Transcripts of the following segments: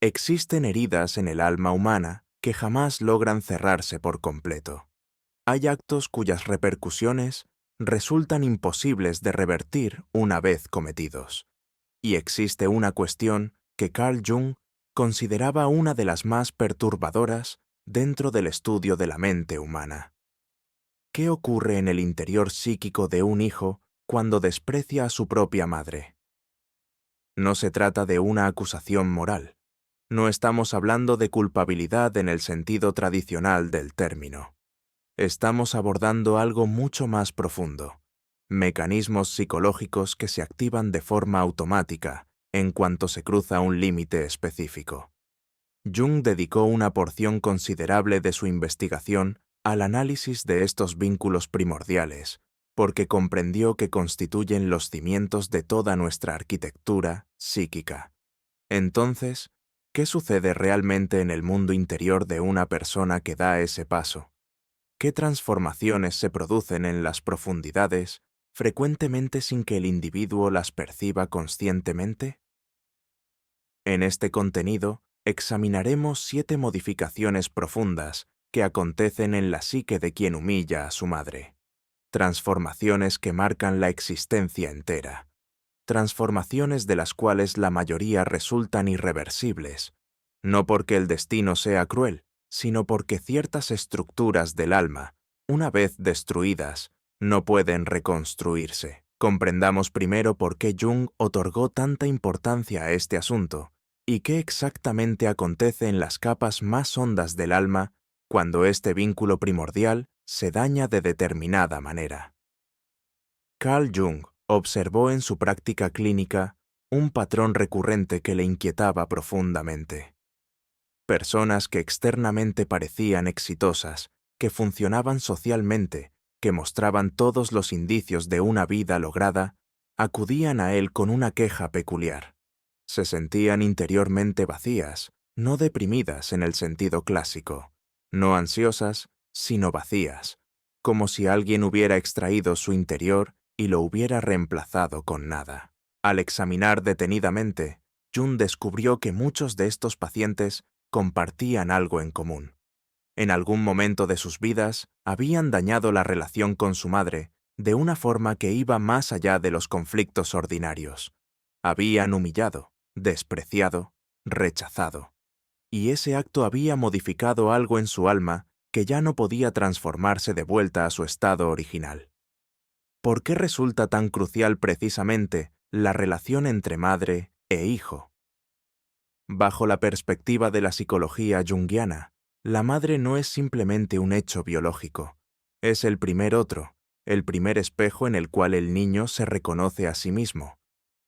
Existen heridas en el alma humana que jamás logran cerrarse por completo. Hay actos cuyas repercusiones resultan imposibles de revertir una vez cometidos. Y existe una cuestión que Carl Jung consideraba una de las más perturbadoras dentro del estudio de la mente humana. ¿Qué ocurre en el interior psíquico de un hijo cuando desprecia a su propia madre? No se trata de una acusación moral. No estamos hablando de culpabilidad en el sentido tradicional del término. Estamos abordando algo mucho más profundo, mecanismos psicológicos que se activan de forma automática en cuanto se cruza un límite específico. Jung dedicó una porción considerable de su investigación al análisis de estos vínculos primordiales, porque comprendió que constituyen los cimientos de toda nuestra arquitectura psíquica. Entonces, ¿qué sucede realmente en el mundo interior de una persona que da ese paso? ¿Qué transformaciones se producen en las profundidades, frecuentemente sin que el individuo las perciba conscientemente? En este contenido, examinaremos 7 modificaciones profundas que acontecen en la psique de quien humilla a su madre. Transformaciones que marcan la existencia entera. Transformaciones de las cuales la mayoría resultan irreversibles, no porque el destino sea cruel, sino porque ciertas estructuras del alma, una vez destruidas, no pueden reconstruirse. Comprendamos primero por qué Jung otorgó tanta importancia a este asunto y qué exactamente acontece en las capas más hondas del alma cuando este vínculo primordial se daña de determinada manera. Carl Jung observó en su práctica clínica un patrón recurrente que le inquietaba profundamente. Personas que externamente parecían exitosas, que funcionaban socialmente, que mostraban todos los indicios de una vida lograda, acudían a él con una queja peculiar. Se sentían interiormente vacías, no deprimidas en el sentido clásico, no ansiosas, sino vacías, como si alguien hubiera extraído su interior y lo hubiera reemplazado con nada. Al examinar detenidamente, Jung descubrió que muchos de estos pacientes compartían algo en común. En algún momento de sus vidas habían dañado la relación con su madre de una forma que iba más allá de los conflictos ordinarios. Habían humillado, despreciado, rechazado. Y ese acto había modificado algo en su alma que ya no podía transformarse de vuelta a su estado original. ¿Por qué resulta tan crucial precisamente la relación entre madre e hijo? Bajo la perspectiva de la psicología junguiana, la madre no es simplemente un hecho biológico, es el primer otro, el primer espejo en el cual el niño se reconoce a sí mismo.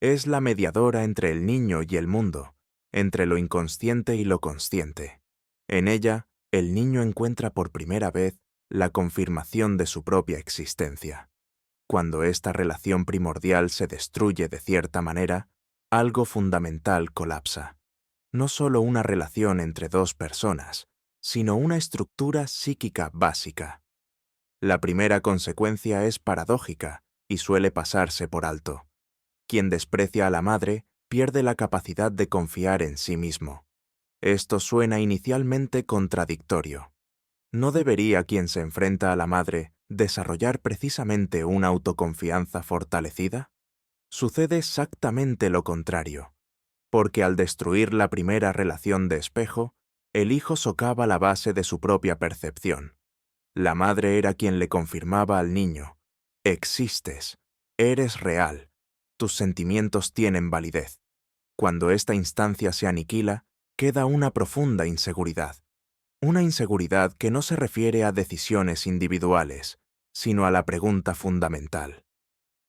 Es la mediadora entre el niño y el mundo, entre lo inconsciente y lo consciente. En ella, el niño encuentra por primera vez la confirmación de su propia existencia. Cuando esta relación primordial se destruye de cierta manera, algo fundamental colapsa. No solo una relación entre dos personas, sino una estructura psíquica básica. La primera consecuencia es paradójica y suele pasarse por alto. Quien desprecia a la madre pierde la capacidad de confiar en sí mismo. Esto suena inicialmente contradictorio. ¿No debería quien se enfrenta a la madre desarrollar precisamente una autoconfianza fortalecida? Sucede exactamente lo contrario, porque al destruir la primera relación de espejo, el hijo socava la base de su propia percepción. La madre era quien le confirmaba al niño: existes, eres real, tus sentimientos tienen validez. Cuando esta instancia se aniquila, queda una profunda inseguridad. Una inseguridad que no se refiere a decisiones individuales, sino a la pregunta fundamental: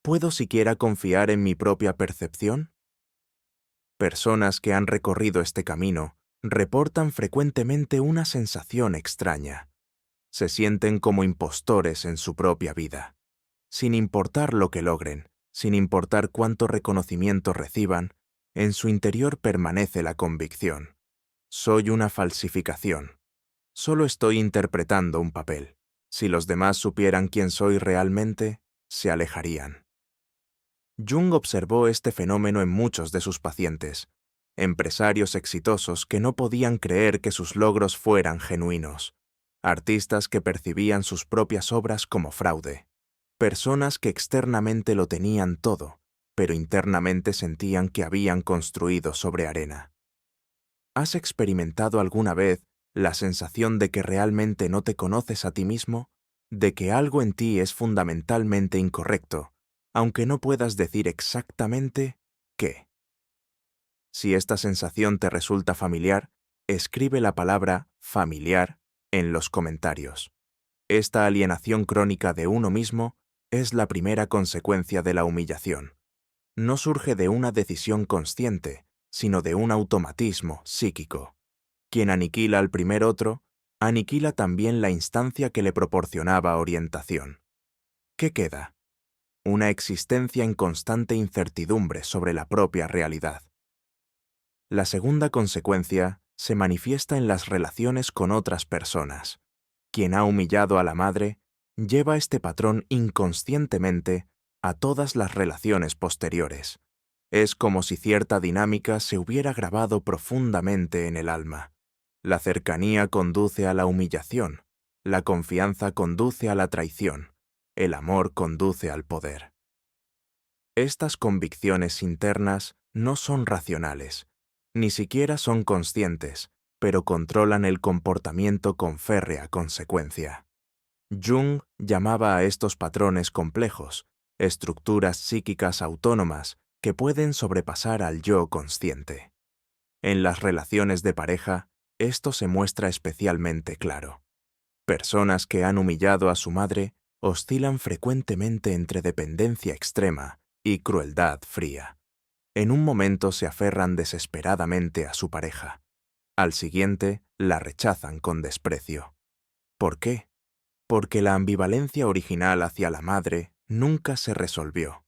¿puedo siquiera confiar en mi propia percepción? Personas que han recorrido este camino reportan frecuentemente una sensación extraña. Se sienten como impostores en su propia vida. Sin importar lo que logren, sin importar cuánto reconocimiento reciban, en su interior permanece la convicción: soy una falsificación. Solo estoy interpretando un papel. Si los demás supieran quién soy realmente, se alejarían. Jung observó este fenómeno en muchos de sus pacientes, empresarios exitosos que no podían creer que sus logros fueran genuinos, artistas que percibían sus propias obras como fraude, personas que externamente lo tenían todo, pero internamente sentían que habían construido sobre arena. ¿Has experimentado alguna vez la sensación de que realmente no te conoces a ti mismo? De que algo en ti es fundamentalmente incorrecto, aunque no puedas decir exactamente qué. Si esta sensación te resulta familiar, escribe la palabra familiar en los comentarios. Esta alienación crónica de uno mismo es la primera consecuencia de la humillación. No surge de una decisión consciente, sino de un automatismo psíquico. Quien aniquila al primer otro, aniquila también la instancia que le proporcionaba orientación. ¿Qué queda? Una existencia en constante incertidumbre sobre la propia realidad. La segunda consecuencia se manifiesta en las relaciones con otras personas. Quien ha humillado a la madre lleva este patrón inconscientemente a todas las relaciones posteriores. Es como si cierta dinámica se hubiera grabado profundamente en el alma. La cercanía conduce a la humillación, la confianza conduce a la traición, el amor conduce al poder. Estas convicciones internas no son racionales, ni siquiera son conscientes, pero controlan el comportamiento con férrea consecuencia. Jung llamaba a estos patrones complejos, estructuras psíquicas autónomas que pueden sobrepasar al yo consciente. En las relaciones de pareja, esto se muestra especialmente claro. Personas que han humillado a su madre oscilan frecuentemente entre dependencia extrema y crueldad fría. En un momento se aferran desesperadamente a su pareja. Al siguiente, la rechazan con desprecio. ¿Por qué? Porque la ambivalencia original hacia la madre nunca se resolvió.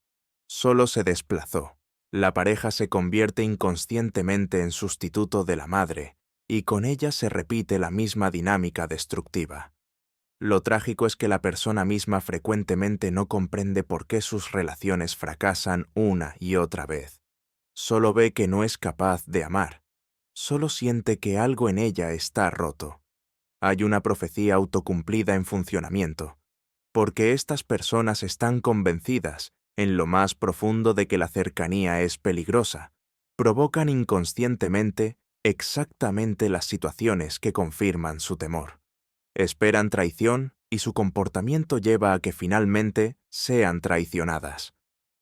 Solo se desplazó. La pareja se convierte inconscientemente en sustituto de la madre, y con ella se repite la misma dinámica destructiva. Lo trágico es que la persona misma frecuentemente no comprende por qué sus relaciones fracasan una y otra vez. Solo ve que no es capaz de amar. Solo siente que algo en ella está roto. Hay una profecía autocumplida en funcionamiento, porque estas personas están convencidas, en lo más profundo, de que la cercanía es peligrosa. Provocan inconscientemente exactamente las situaciones que confirman su temor. Esperan traición y su comportamiento lleva a que finalmente sean traicionadas.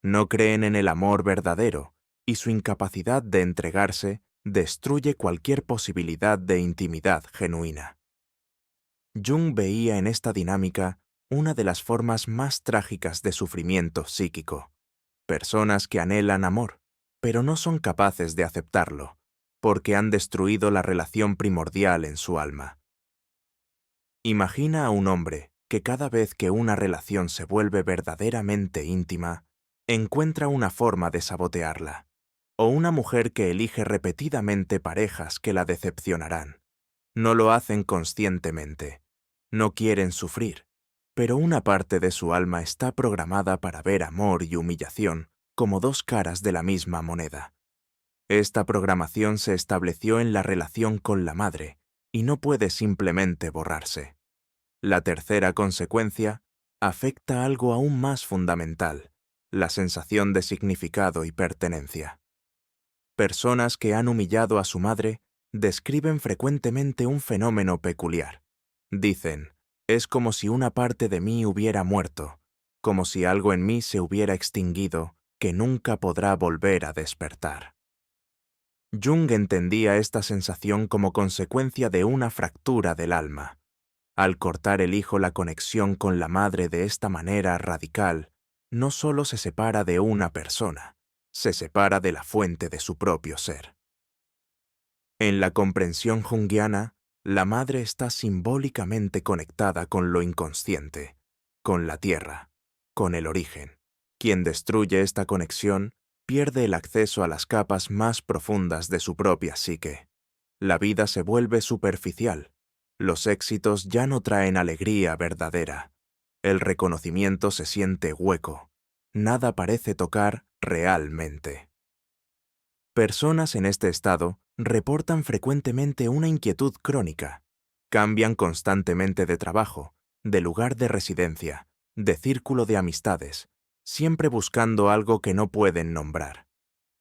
No creen en el amor verdadero y su incapacidad de entregarse destruye cualquier posibilidad de intimidad genuina. Jung veía en esta dinámica una de las formas más trágicas de sufrimiento psíquico. Personas que anhelan amor, pero no son capaces de aceptarlo, porque han destruido la relación primordial en su alma. Imagina a un hombre que cada vez que una relación se vuelve verdaderamente íntima, encuentra una forma de sabotearla, o una mujer que elige repetidamente parejas que la decepcionarán. No lo hacen conscientemente, no quieren sufrir, pero una parte de su alma está programada para ver amor y humillación como dos caras de la misma moneda. Esta programación se estableció en la relación con la madre y no puede simplemente borrarse. La tercera consecuencia afecta algo aún más fundamental, la sensación de significado y pertenencia. Personas que han humillado a su madre describen frecuentemente un fenómeno peculiar. Dicen, es como si una parte de mí hubiera muerto, como si algo en mí se hubiera extinguido que nunca podrá volver a despertar. Jung entendía esta sensación como consecuencia de una fractura del alma. Al cortar el hijo la conexión con la madre de esta manera radical, no solo se separa de una persona, se separa de la fuente de su propio ser. En la comprensión junguiana, la madre está simbólicamente conectada con lo inconsciente, con la tierra, con el origen. Quien destruye esta conexión pierde el acceso a las capas más profundas de su propia psique. La vida se vuelve superficial. Los éxitos ya no traen alegría verdadera. El reconocimiento se siente hueco. Nada parece tocar realmente. Personas en este estado reportan frecuentemente una inquietud crónica. Cambian constantemente de trabajo, de lugar de residencia, de círculo de amistades, siempre buscando algo que no pueden nombrar.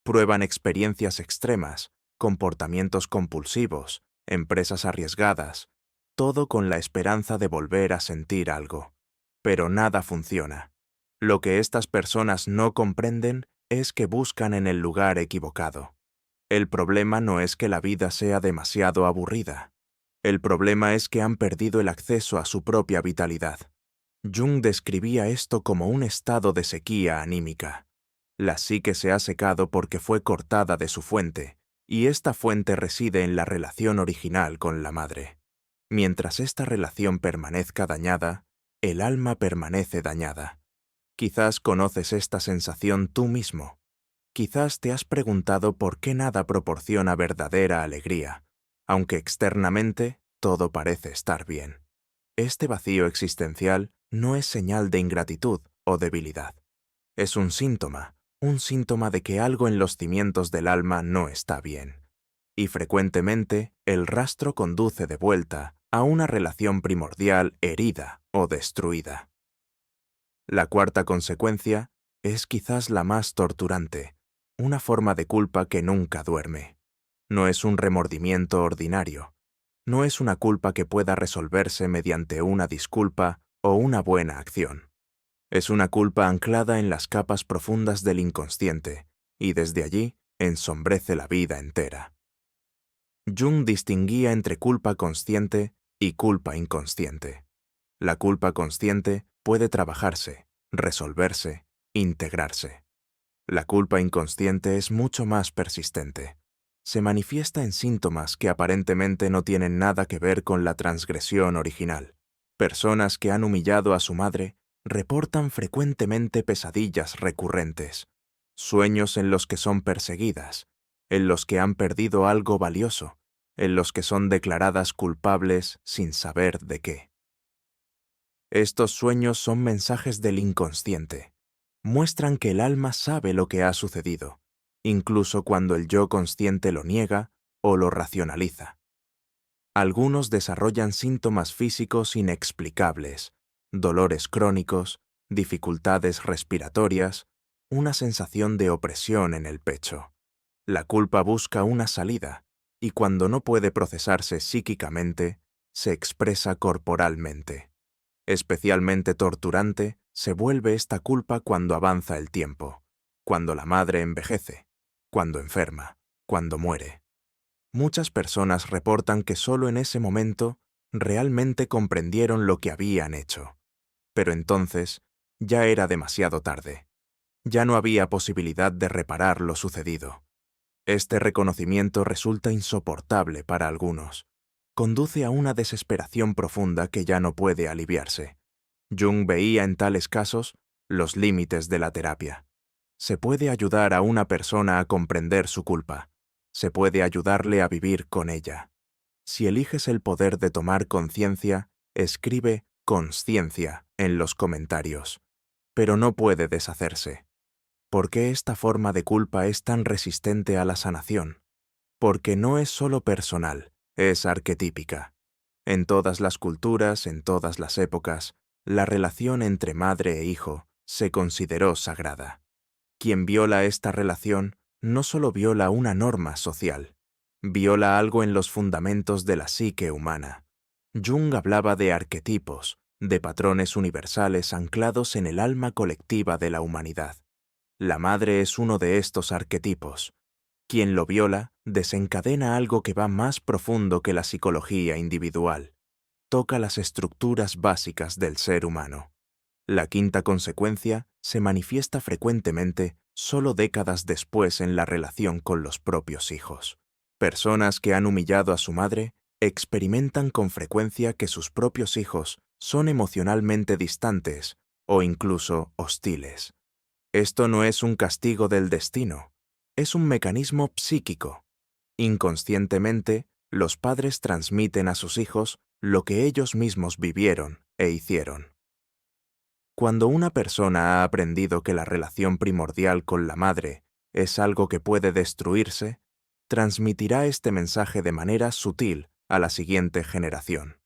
Prueban experiencias extremas, comportamientos compulsivos, empresas arriesgadas, todo con la esperanza de volver a sentir algo. Pero nada funciona. Lo que estas personas no comprenden es que buscan en el lugar equivocado. El problema no es que la vida sea demasiado aburrida. El problema es que han perdido el acceso a su propia vitalidad. Jung describía esto como un estado de sequía anímica. La psique se ha secado porque fue cortada de su fuente, y esta fuente reside en la relación original con la madre. Mientras esta relación permanezca dañada, el alma permanece dañada. Quizás conoces esta sensación tú mismo. Quizás te has preguntado por qué nada proporciona verdadera alegría, aunque externamente todo parece estar bien. Este vacío existencial no es señal de ingratitud o debilidad. Es un síntoma de que algo en los cimientos del alma no está bien. Y frecuentemente el rastro conduce de vuelta a una relación primordial herida o destruida. La cuarta consecuencia es quizás la más torturante, una forma de culpa que nunca duerme. No es un remordimiento ordinario. No es una culpa que pueda resolverse mediante una disculpa o una buena acción. Es una culpa anclada en las capas profundas del inconsciente, y desde allí ensombrece la vida entera. Jung distinguía entre culpa consciente y culpa inconsciente. La culpa consciente puede trabajarse, resolverse, integrarse. La culpa inconsciente es mucho más persistente. Se manifiesta en síntomas que aparentemente no tienen nada que ver con la transgresión original. Personas que han humillado a su madre reportan frecuentemente pesadillas recurrentes, sueños en los que son perseguidas, en los que han perdido algo valioso, en los que son declaradas culpables sin saber de qué. Estos sueños son mensajes del inconsciente. Muestran que el alma sabe lo que ha sucedido, incluso cuando el yo consciente lo niega o lo racionaliza. Algunos desarrollan síntomas físicos inexplicables, dolores crónicos, dificultades respiratorias, una sensación de opresión en el pecho. La culpa busca una salida, y cuando no puede procesarse psíquicamente, se expresa corporalmente. Especialmente torturante se vuelve esta culpa cuando avanza el tiempo, cuando la madre envejece, cuando enferma, cuando muere. Muchas personas reportan que solo en ese momento realmente comprendieron lo que habían hecho. Pero entonces ya era demasiado tarde. Ya no había posibilidad de reparar lo sucedido. Este reconocimiento resulta insoportable para algunos. Conduce a una desesperación profunda que ya no puede aliviarse. Jung veía en tales casos los límites de la terapia. Se puede ayudar a una persona a comprender su culpa. Se puede ayudarle a vivir con ella. Si eliges el poder de tomar conciencia, escribe «consciencia» en los comentarios. Pero no puede deshacerse. ¿Por qué esta forma de culpa es tan resistente a la sanación? Porque no es solo personal, es arquetípica. En todas las culturas, en todas las épocas, la relación entre madre e hijo se consideró sagrada. Quien viola esta relación no solo viola una norma social, viola algo en los fundamentos de la psique humana. Jung hablaba de arquetipos, de patrones universales anclados en el alma colectiva de la humanidad. La madre es uno de estos arquetipos. Quien lo viola desencadena algo que va más profundo que la psicología individual. Toca las estructuras básicas del ser humano. La quinta consecuencia se manifiesta frecuentemente solo décadas después en la relación con los propios hijos. Personas que han humillado a su madre experimentan con frecuencia que sus propios hijos son emocionalmente distantes o incluso hostiles. Esto no es un castigo del destino, es un mecanismo psíquico. Inconscientemente, los padres transmiten a sus hijos lo que ellos mismos vivieron e hicieron. Cuando una persona ha aprendido que la relación primordial con la madre es algo que puede destruirse, transmitirá este mensaje de manera sutil a la siguiente generación.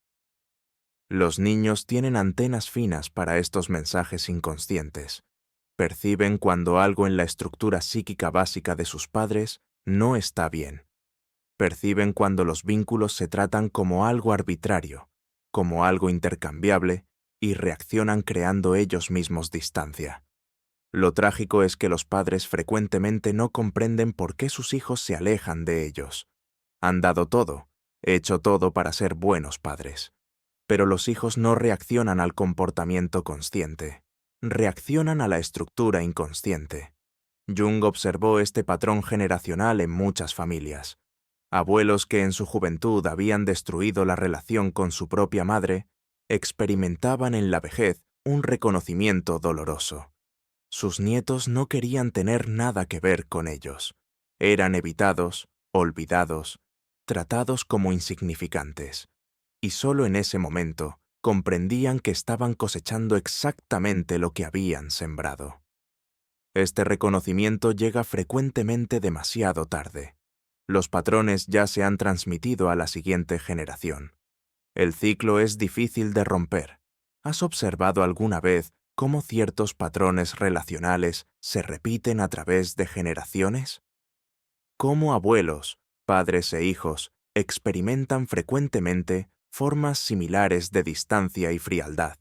Los niños tienen antenas finas para estos mensajes inconscientes. Perciben cuando algo en la estructura psíquica básica de sus padres no está bien. Perciben cuando los vínculos se tratan como algo arbitrario, como algo intercambiable, y reaccionan creando ellos mismos distancia. Lo trágico es que los padres frecuentemente no comprenden por qué sus hijos se alejan de ellos. Han dado todo, hecho todo para ser buenos padres. Pero los hijos no reaccionan al comportamiento consciente, reaccionan a la estructura inconsciente. Jung observó este patrón generacional en muchas familias. Abuelos que en su juventud habían destruido la relación con su propia madre, experimentaban en la vejez un reconocimiento doloroso. Sus nietos no querían tener nada que ver con ellos. Eran evitados, olvidados, tratados como insignificantes. Y solo en ese momento comprendían que estaban cosechando exactamente lo que habían sembrado. Este reconocimiento llega frecuentemente demasiado tarde. Los patrones ya se han transmitido a la siguiente generación. El ciclo es difícil de romper. ¿Has observado alguna vez cómo ciertos patrones relacionales se repiten a través de generaciones? Cómo abuelos, padres e hijos experimentan frecuentemente formas similares de distancia y frialdad.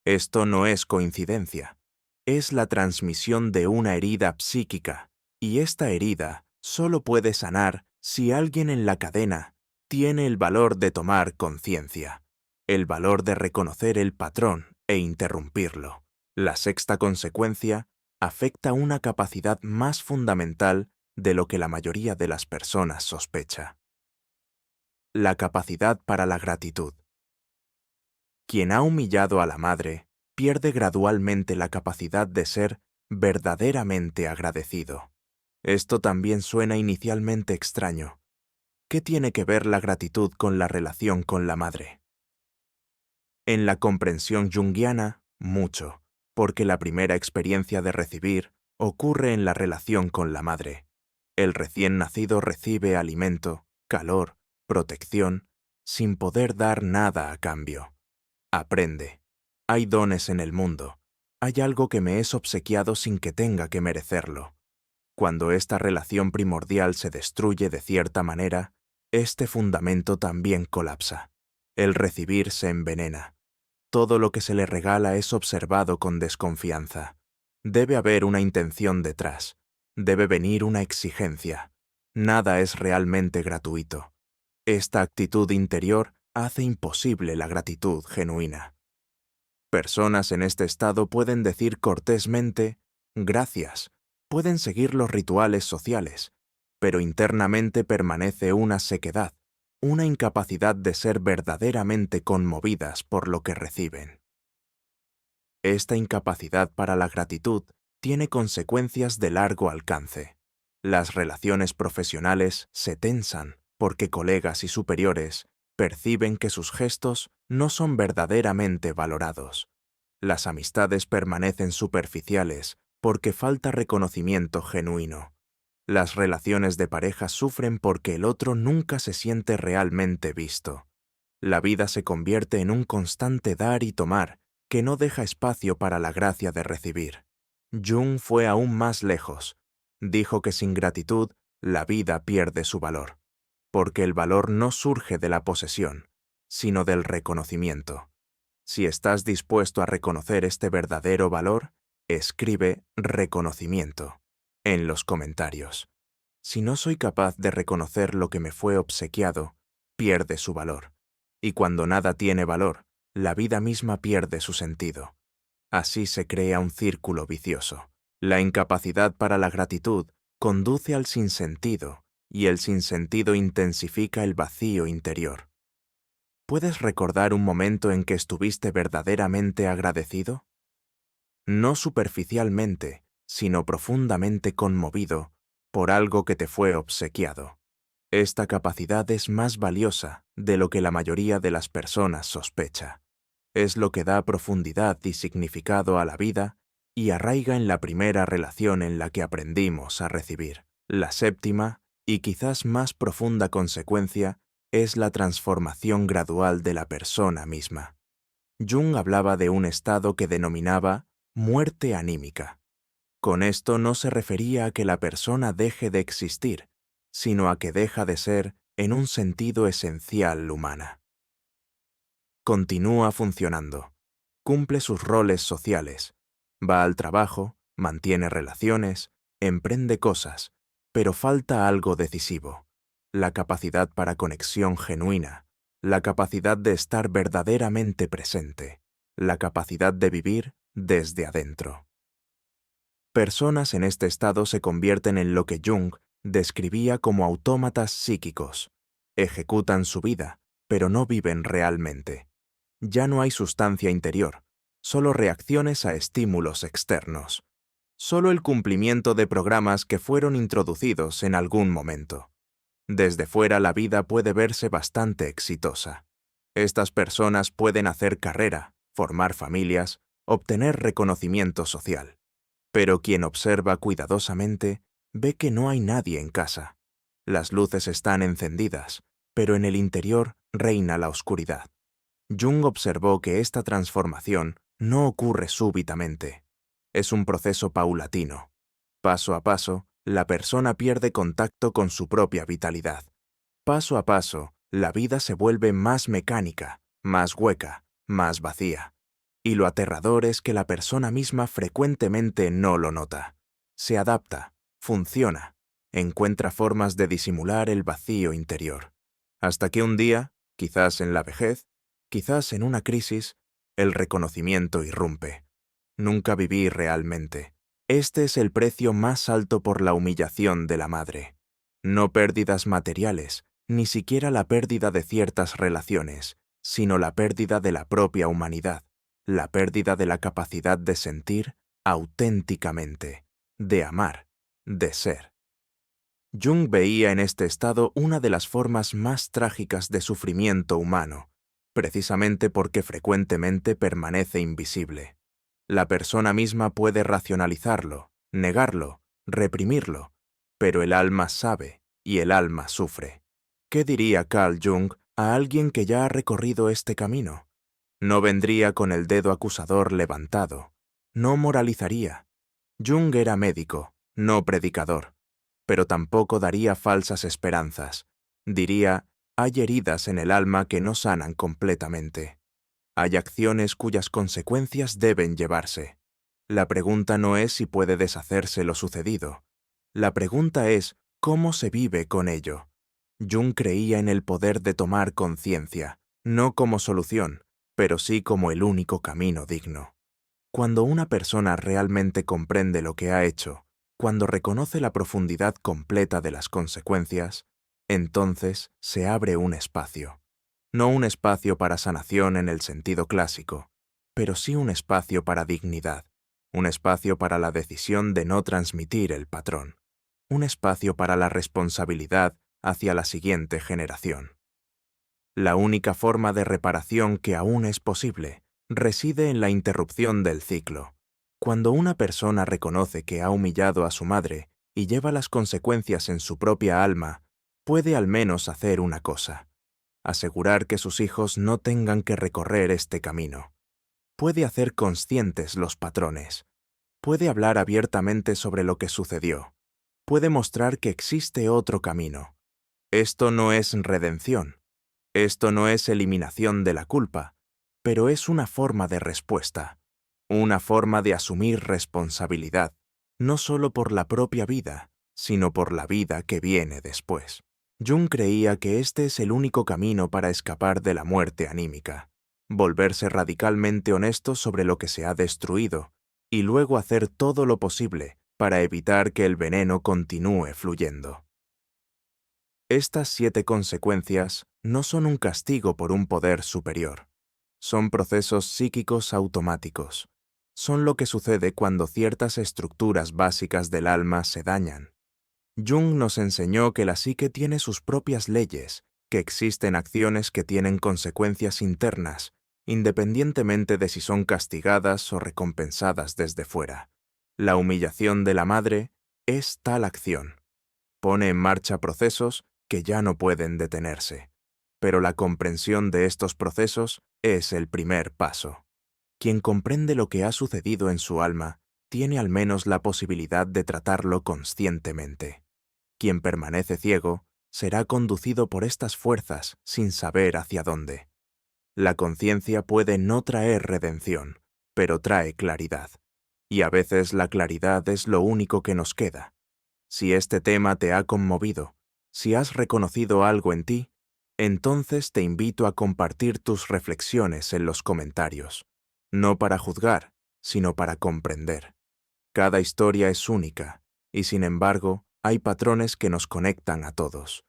Esto no es coincidencia. Es la transmisión de una herida psíquica, y esta herida solo puede sanar si alguien en la cadena tiene el valor de tomar conciencia, el valor de reconocer el patrón e interrumpirlo. La sexta consecuencia afecta una capacidad más fundamental de lo que la mayoría de las personas sospecha. La capacidad para la gratitud. Quien ha humillado a la madre pierde gradualmente la capacidad de ser verdaderamente agradecido. Esto también suena inicialmente extraño. ¿Qué tiene que ver la gratitud con la relación con la madre? En la comprensión junguiana, mucho, porque la primera experiencia de recibir ocurre en la relación con la madre. El recién nacido recibe alimento, calor, protección, sin poder dar nada a cambio. Aprende. Hay dones en el mundo. Hay algo que me es obsequiado sin que tenga que merecerlo. Cuando esta relación primordial se destruye de cierta manera, este fundamento también colapsa. El recibir se envenena. Todo lo que se le regala es observado con desconfianza. Debe haber una intención detrás. Debe venir una exigencia. Nada es realmente gratuito. Esta actitud interior hace imposible la gratitud genuina. Personas en este estado pueden decir cortésmente, gracias, pueden seguir los rituales sociales, pero internamente permanece una sequedad, una incapacidad de ser verdaderamente conmovidas por lo que reciben. Esta incapacidad para la gratitud tiene consecuencias de largo alcance. Las relaciones profesionales se tensan porque colegas y superiores perciben que sus gestos no son verdaderamente valorados. Las amistades permanecen superficiales porque falta reconocimiento genuino. Las relaciones de pareja sufren porque el otro nunca se siente realmente visto. La vida se convierte en un constante dar y tomar que no deja espacio para la gracia de recibir. Jung fue aún más lejos. Dijo que sin gratitud la vida pierde su valor, porque el valor no surge de la posesión, sino del reconocimiento. Si estás dispuesto a reconocer este verdadero valor, escribe reconocimiento en los comentarios. Si no soy capaz de reconocer lo que me fue obsequiado, pierde su valor. Y cuando nada tiene valor, la vida misma pierde su sentido. Así se crea un círculo vicioso. La incapacidad para la gratitud conduce al sinsentido, y el sinsentido intensifica el vacío interior. ¿Puedes recordar un momento en que estuviste verdaderamente agradecido? No superficialmente, sino profundamente conmovido por algo que te fue obsequiado. Esta capacidad es más valiosa de lo que la mayoría de las personas sospecha. Es lo que da profundidad y significado a la vida y arraiga en la primera relación en la que aprendimos a recibir. La séptima, y quizás más profunda consecuencia, es la transformación gradual de la persona misma. Jung hablaba de un estado que denominaba muerte anímica. Con esto no se refería a que la persona deje de existir, sino a que deja de ser, en un sentido esencial, humana. Continúa funcionando, cumple sus roles sociales, va al trabajo, mantiene relaciones, emprende cosas, pero falta algo decisivo: la capacidad para conexión genuina, la capacidad de estar verdaderamente presente, la capacidad de vivir desde adentro. Personas en este estado se convierten en lo que Jung describía como autómatas psíquicos. Ejecutan su vida, pero no viven realmente. Ya no hay sustancia interior, solo reacciones a estímulos externos. Solo el cumplimiento de programas que fueron introducidos en algún momento. Desde fuera la vida puede verse bastante exitosa. Estas personas pueden hacer carrera, formar familias, obtener reconocimiento social. Pero quien observa cuidadosamente ve que no hay nadie en casa. Las luces están encendidas, pero en el interior reina la oscuridad. Jung observó que esta transformación no ocurre súbitamente. Es un proceso paulatino. Paso a paso, la persona pierde contacto con su propia vitalidad. Paso a paso, la vida se vuelve más mecánica, más hueca, más vacía. Y lo aterrador es que la persona misma frecuentemente no lo nota. Se adapta, funciona, encuentra formas de disimular el vacío interior. Hasta que un día, quizás en la vejez, quizás en una crisis, el reconocimiento irrumpe. Nunca viví realmente. Este es el precio más alto por la humillación de la madre. No pérdidas materiales, ni siquiera la pérdida de ciertas relaciones, sino la pérdida de la propia humanidad. La pérdida de la capacidad de sentir auténticamente, de amar, de ser. Jung veía en este estado una de las formas más trágicas de sufrimiento humano, precisamente porque frecuentemente permanece invisible. La persona misma puede racionalizarlo, negarlo, reprimirlo, pero el alma sabe y el alma sufre. ¿Qué diría Carl Jung a alguien que ya ha recorrido este camino? No vendría con el dedo acusador levantado, no moralizaría. Jung era médico, no predicador, pero tampoco daría falsas esperanzas. Diría: hay heridas en el alma que no sanan completamente. Hay acciones cuyas consecuencias deben llevarse. La pregunta no es si puede deshacerse lo sucedido. La pregunta es cómo se vive con ello. Jung creía en el poder de tomar conciencia, no como solución, pero sí como el único camino digno. Cuando una persona realmente comprende lo que ha hecho, cuando reconoce la profundidad completa de las consecuencias, entonces se abre un espacio. No un espacio para sanación en el sentido clásico, pero sí un espacio para dignidad, un espacio para la decisión de no transmitir el patrón, un espacio para la responsabilidad hacia la siguiente generación. La única forma de reparación que aún es posible reside en la interrupción del ciclo. Cuando una persona reconoce que ha humillado a su madre y lleva las consecuencias en su propia alma, puede al menos hacer una cosa: asegurar que sus hijos no tengan que recorrer este camino. Puede hacer conscientes los patrones. Puede hablar abiertamente sobre lo que sucedió. Puede mostrar que existe otro camino. Esto no es redención. Esto no es eliminación de la culpa, pero es una forma de respuesta, una forma de asumir responsabilidad, no solo por la propia vida, sino por la vida que viene después. Jung creía que este es el único camino para escapar de la muerte anímica, volverse radicalmente honesto sobre lo que se ha destruido y luego hacer todo lo posible para evitar que el veneno continúe fluyendo. Estas 7 consecuencias no son un castigo por un poder superior. Son procesos psíquicos automáticos. Son lo que sucede cuando ciertas estructuras básicas del alma se dañan. Jung nos enseñó que la psique tiene sus propias leyes, que existen acciones que tienen consecuencias internas independientemente de si son castigadas o recompensadas desde fuera. La humillación de la madre es tal acción. Pone en marcha procesos que ya no pueden detenerse. Pero la comprensión de estos procesos es el primer paso. Quien comprende lo que ha sucedido en su alma tiene al menos la posibilidad de tratarlo conscientemente. Quien permanece ciego será conducido por estas fuerzas sin saber hacia dónde. La conciencia puede no traer redención, pero trae claridad. Y a veces la claridad es lo único que nos queda. Si este tema te ha conmovido, si has reconocido algo en ti, entonces te invito a compartir tus reflexiones en los comentarios. No para juzgar, sino para comprender. Cada historia es única, y sin embargo, hay patrones que nos conectan a todos.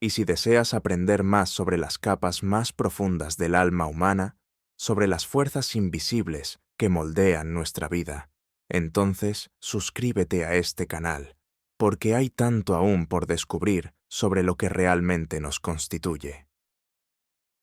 Y si deseas aprender más sobre las capas más profundas del alma humana, sobre las fuerzas invisibles que moldean nuestra vida, entonces suscríbete a este canal, porque hay tanto aún por descubrir sobre lo que realmente nos constituye.